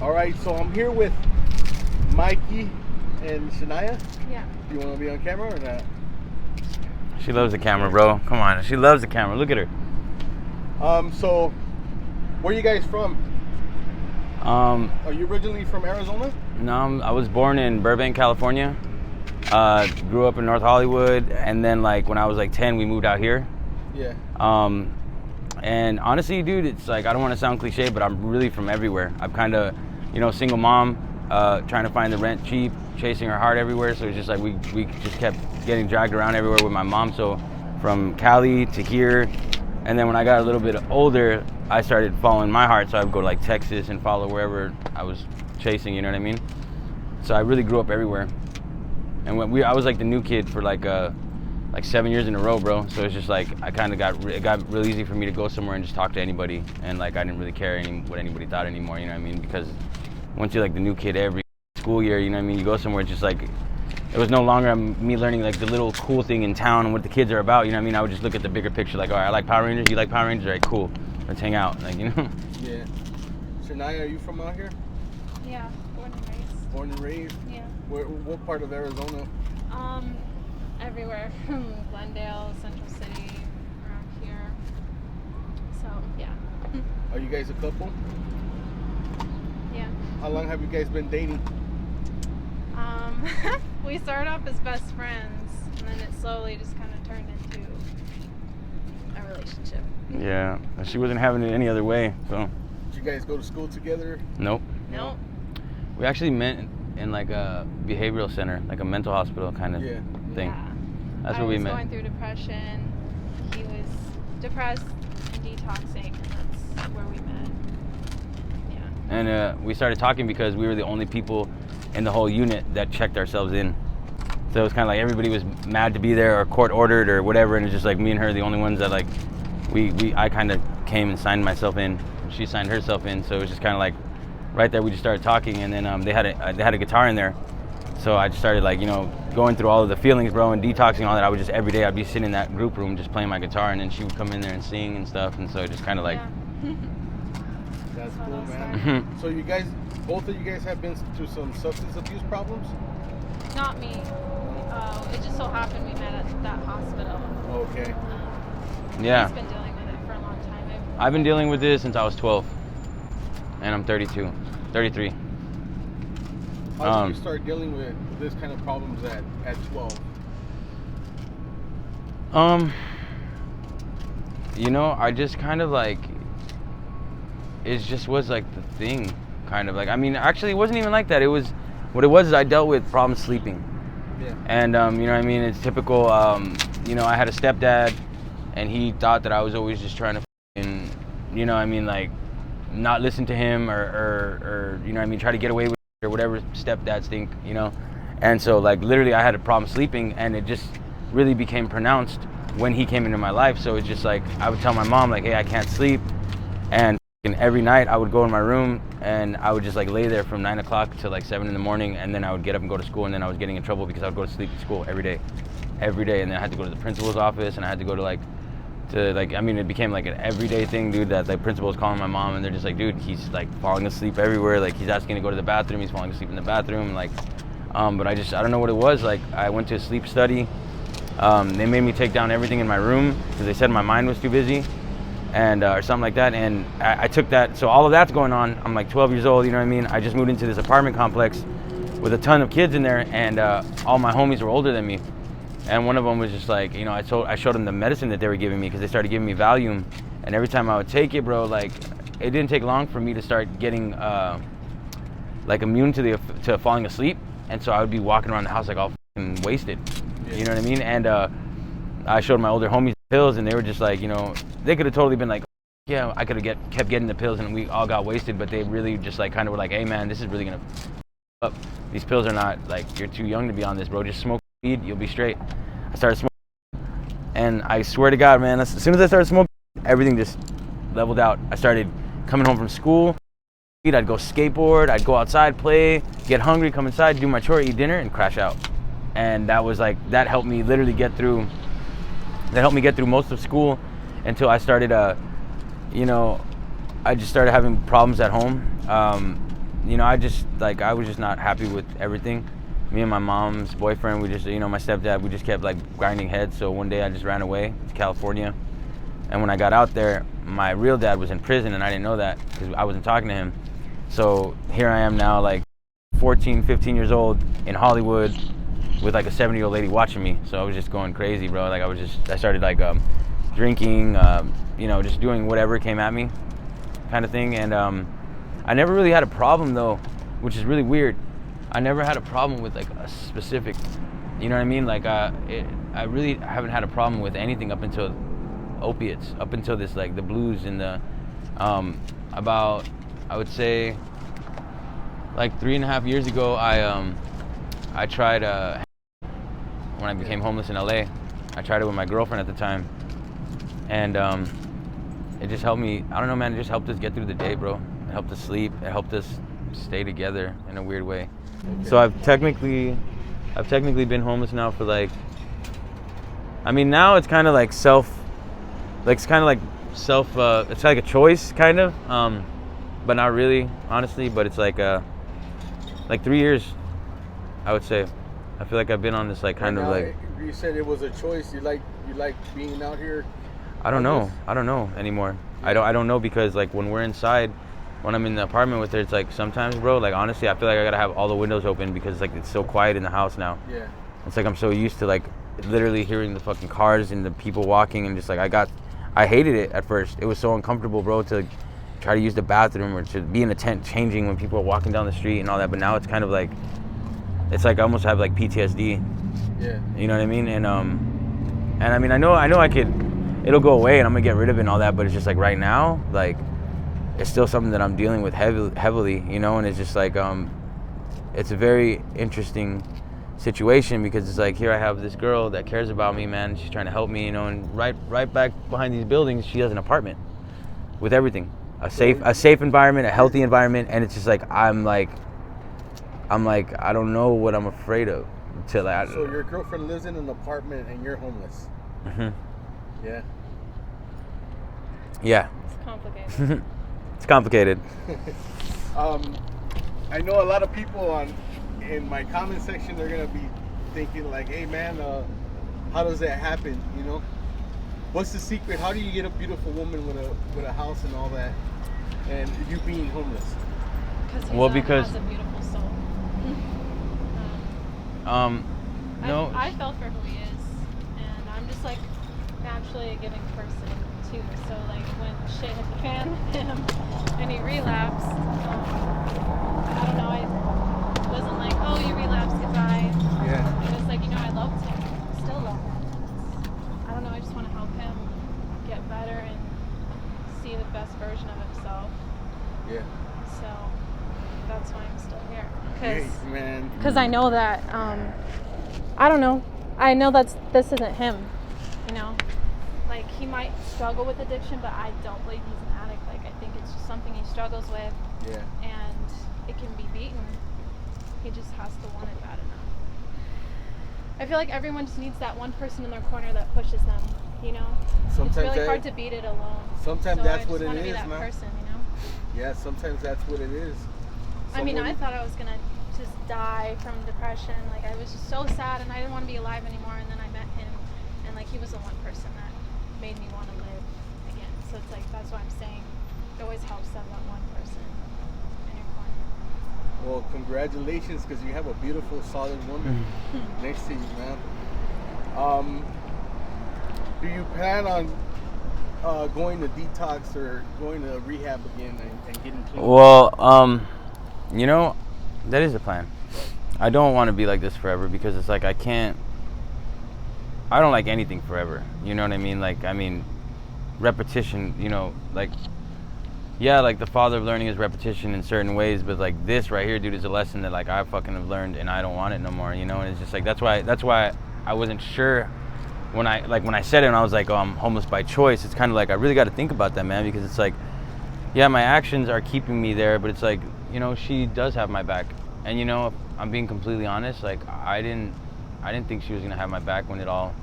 All right, so I'm here with Mikey and Shania. Yeah. Do you want to be on camera or not? She loves the camera, bro. Come on, she loves the camera. Look at her. So where are you guys from? Are you originally from Arizona? No, I was born in Burbank, California. Grew up in North Hollywood, and then like when I was like 10, we moved out here. Yeah. And honestly, dude, it's like, I don't want to sound cliche, but I'm really from everywhere. I'm kind of, single mom, trying to find the rent cheap, chasing her heart everywhere. So it's just like we just kept getting dragged around everywhere with my mom. So from Cali to here, and then when I got a little bit older, I started following my heart. So I would go to like Texas and follow wherever I was chasing. You know what I mean? So I really grew up everywhere. And I was like the new kid for like 7 years in a row, bro. So it's just like I kind of it got really easy for me to go somewhere and just talk to anybody, and like I didn't really care what anybody thought anymore. You know what I mean? Because once you're like the new kid every school year, you know what I mean? You go somewhere, it's just like it was no longer me learning like the little cool thing in town and what the kids are about. You know what I mean? I would just look at the bigger picture, like, all right, I like Power Rangers. You like Power Rangers? All right, cool. Let's hang out. Like, Yeah. Shania, are you from out here? Yeah. Born and raised. Born and raised? Yeah. What part of Arizona? Everywhere from Glendale, Central City, around here. So yeah. Are you guys a couple? Yeah. How long have you guys been dating? We started off as best friends, and then it slowly just kind of turned into a relationship. Yeah. She wasn't having it any other way. So. Did you guys go to school together? Nope. Nope. We actually met in like a behavioral center, like a mental hospital kind of thing. Yeah. That's where we met. I was going through depression. He was depressed and detoxing, and that's where we met. Yeah. And we started talking because we were the only people in the whole unit that checked ourselves in. So it was kind of like everybody was mad to be there or court ordered or whatever, and it's just like me and her the only ones that like I kind of came and signed myself in. She signed herself in, so it was just kind of like right there we just started talking, and then they had a guitar in there. So I just started like, going through all of the feelings, bro, and detoxing all that. I would just every day I'd be sitting in that group room just playing my guitar, and then she would come in there and sing and stuff, and so it just kind of like. Yeah. That's how cool, it all man. So both of you guys have been through some substance abuse problems? Not me. It just so happened we met at that hospital. Okay. Yeah. He's been dealing with it for a long time. I've been dealing with this since I was 12, and I'm 33. How did you start dealing with this kind of problems at 12? I just kind of like, it just was like the thing, kind of like, I mean, actually it wasn't even like that. What it was is I dealt with problems sleeping. Yeah. And, you know what I mean? It's typical, I had a stepdad, and he thought that I was always just trying to like, not listen to him or try to get away with it, or whatever stepdads think, And so, like, literally I had a problem sleeping, and it just really became pronounced when he came into my life. So it's just like, I would tell my mom, like, hey, I can't sleep. And every night I would go in my room, and I would just like lay there from 9 o'clock to like 7 in the morning, and then I would get up and go to school, and then I was getting in trouble because I would go to sleep at school every day. And then I had to go to the principal's office, and I had to go it became like an everyday thing, dude, that the principal was calling my mom, and they're just like, dude, he's like falling asleep everywhere. Like, he's asking to go to the bathroom, he's falling asleep in the bathroom. Like, but I don't know what it was. Like, I went to a sleep study. They made me take down everything in my room because they said my mind was too busy, and or something like that. And I took that. So all of that's going on. I'm like 12 years old. You know what I mean? I just moved into this apartment complex with a ton of kids in there, and all my homies were older than me. And one of them was just like, I showed them the medicine that they were giving me because they started giving me Valium, and every time I would take it, bro, like, it didn't take long for me to start getting like immune to falling asleep. And so I would be walking around the house like all fucking wasted. Yeah. You know what I mean? And I showed my older homies the pills, and they were just like, they could have totally been like, yeah, I could have kept getting the pills and we all got wasted, but they really just like kind of were like, hey man, this is really gonna up. These pills are not, like, you're too young to be on this, bro. Just smoke weed, you'll be straight. I started smoking, and I swear to God, man, as soon as I started smoking, everything just leveled out. I started coming home from school, I'd go skateboard, I'd go outside, play, get hungry, come inside, do my chore, eat dinner, and crash out. And that was like, that helped me literally get through most of school until I started, I just started having problems at home. you know, I was just not happy with everything. Me and my mom's boyfriend, we just, you know, my stepdad, we just kept like grinding heads. So one day I just ran away to California. And when I got out there, my real dad was in prison, and I didn't know that because I wasn't talking to him. So here I am now, like 14, 15 years old in Hollywood with like a 70-year-old lady watching me. So I was just going crazy, bro. Like I started like drinking, you know, just doing whatever came at me kind of thing. And I never really had a problem though, which is really weird. I never had a problem with like a specific, you know what I mean? Like I really haven't had a problem with anything up until opiates, up until this, like the blues and the, about, I would say like 3.5 years ago, I tried, when I became homeless in LA, I tried it with my girlfriend at the time. And it just helped me, I don't know, man, it just helped us get through the day, bro. It helped us sleep, it helped us stay together in a weird way. So I've technically been homeless now for like, I mean, now it's kind of like it's like a choice kind of, but not really, honestly. But it's like 3 years, I would say. I feel like I've been on this like kind of like. You said it was a choice. You like being out here. I don't know anymore. Yeah. I don't know, because like when we're inside, when I'm in the apartment with her, it's like sometimes, bro, like honestly, I feel like I gotta have all the windows open because like it's so quiet in the house now. Yeah. It's like I'm so used to like literally hearing the fucking cars and the people walking, and just like I hated it at first. It was so uncomfortable, bro, to try to use the bathroom or to be in a tent changing when people are walking down the street and all that. But now it's kind of like, it's like I almost have like PTSD. Yeah. You know what I mean? And I mean, I know I could, it'll go away and I'm gonna get rid of it and all that. But it's just like right now, like it's still something that I'm dealing with heavily, you know. And it's just like it's a very interesting situation, because it's like, here I have this girl that cares about me, man. She's trying to help me, you know, and right back behind these buildings, she has an apartment with everything, a safe environment, a healthy environment, and it's just like I'm like I don't know what I'm afraid of till I. So your girlfriend lives in an apartment and you're homeless. Mhm. Yeah. Yeah. It's complicated. It's complicated. I know a lot of people in my comment section, they're gonna be thinking like, hey man, how does that happen, you know? What's the secret? How do you get a beautiful woman with a house and all that, and you being homeless? Because has a beautiful soul. No. I fell for who he is, and I'm just like naturally a giving person too. So like when shit hit the fan with him and he relapsed, I don't know, I wasn't like, oh, you relapsed, goodbye. Yeah. It was like, you know, I loved him, still love him. I don't know, I just want to help him get better and see the best version of himself. Yeah. So that's why I'm still here. Because I know that, I don't know. I know this isn't him, you know? Like, he might struggle with addiction, but I don't believe he's an addict. Like, I think it's just something he struggles with. Yeah. And it can be beaten. He just has to want it bad enough. I feel like everyone just needs that one person in their corner that pushes them, you know? Sometimes it's really hard to beat it alone. Sometimes so that's I what it want to be is, that man. person, you know? Yeah, sometimes that's what it is. I mean, I thought I was gonna just die from depression. Like, I was just so sad and I didn't want to be alive anymore. And then I met him, and like, he was the one person that made me want to live again. So it's like, that's why I'm saying it always helps to have that one person in your corner. Well, congratulations, because you have a beautiful, solid woman next to you, man. Do you plan on going to detox or going to rehab again and getting clean? Well, you know, that is the plan. I don't want to be like this forever, because it's like I don't like anything forever. You know what I mean? Like, I mean, repetition, you know, like, yeah, like the father of learning is repetition in certain ways, but like this right here, dude, is a lesson that like I fucking have learned and I don't want it no more, you know? And it's just like, that's why I wasn't sure when I said it and I was like, oh, I'm homeless by choice. It's kind of like, I really got to think about that, man, because it's like, yeah, my actions are keeping me there, but it's like, you know, she does have my back. And you know, if I'm being completely honest, like I didn't think she was gonna have my back when it all,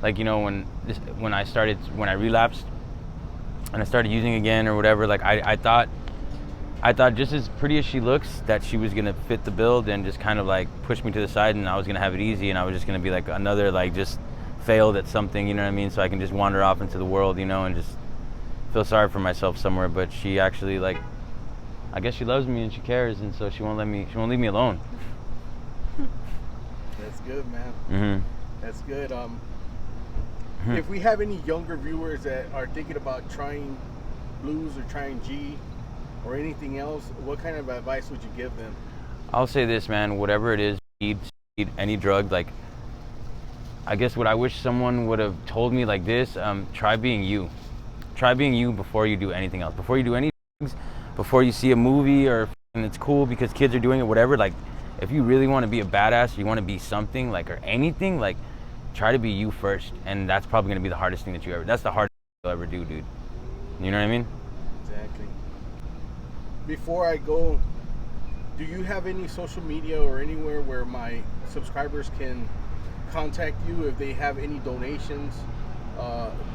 like, you know, when I relapsed and I started using again or whatever, like I thought I thought just as pretty as she looks, that she was gonna fit the build and just kind of like push me to the side, and I was gonna have it easy, and I was just gonna be like another like just failed at something, you know what I mean? So I can just wander off into the world, you know, and just feel sorry for myself somewhere. But she actually like, I guess she loves me and she cares, and so she won't leave me alone. That's good, man. Mm-hmm. That's good. If we have any younger viewers that are thinking about trying blues or trying G or anything else, what kind of advice would you give them? I'll say this, man. Whatever it is, weed, any drug, like, I guess what I wish someone would have told me like this, try being you. Try being you before you do anything else. Before you do any drugs, before you see a movie or and it's cool because kids are doing it, whatever, like, if you really want to be a badass, you want to be something, like, or anything, like, try to be you first. And that's probably going to be the hardest thing that's the hardest thing you'll ever do, dude. You know what I mean? Exactly. Before I go, do you have any social media or anywhere where my subscribers can contact you if they have any donations,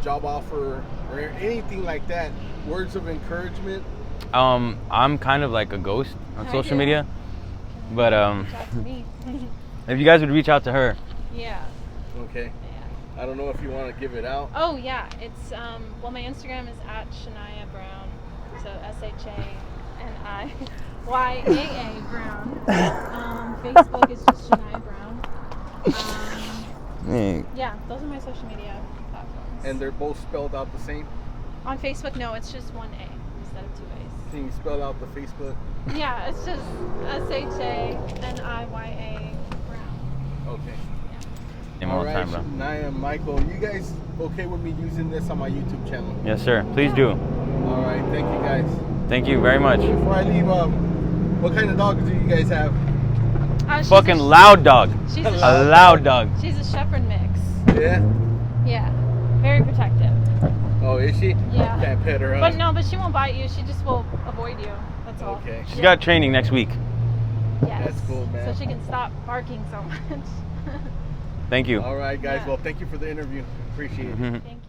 job offer, or anything like that? Words of encouragement? I'm kind of like a ghost on social media, but Reach out to me. if you guys would reach out to her. Yeah. Okay. Yeah. I don't know if you want to give it out. Oh yeah, it's well, my Instagram is at Shania Brown, so SHANIYAA Brown. Facebook is just Shania Brown. Yeah, those are my social media platforms. And they're both spelled out the same? On Facebook, no, it's just one A instead of two A's. Can you spell out the Facebook? Yeah, it's just SHANIYA Brown. Okay. Name All all the right, time, bro. Shania, Michael, you guys okay with me using this on my YouTube channel? Yes, sir. Please do. All right, thank you guys. Thank you very much. Before I leave, what kind of dogs do you guys have? Fucking loud dog. She's A loud dog. She's a shepherd mix. Yeah? Yeah, very protective. Oh, is she? Yeah. Can't pet her, huh? But no, but she won't bite you. She just will avoid you. That's all. Okay. She's got training next week. Yes. That's cool, man. So she can stop barking so much. Thank you. All right, guys. Yeah. Well, thank you for the interview. Appreciate it. Mhm. Thank you.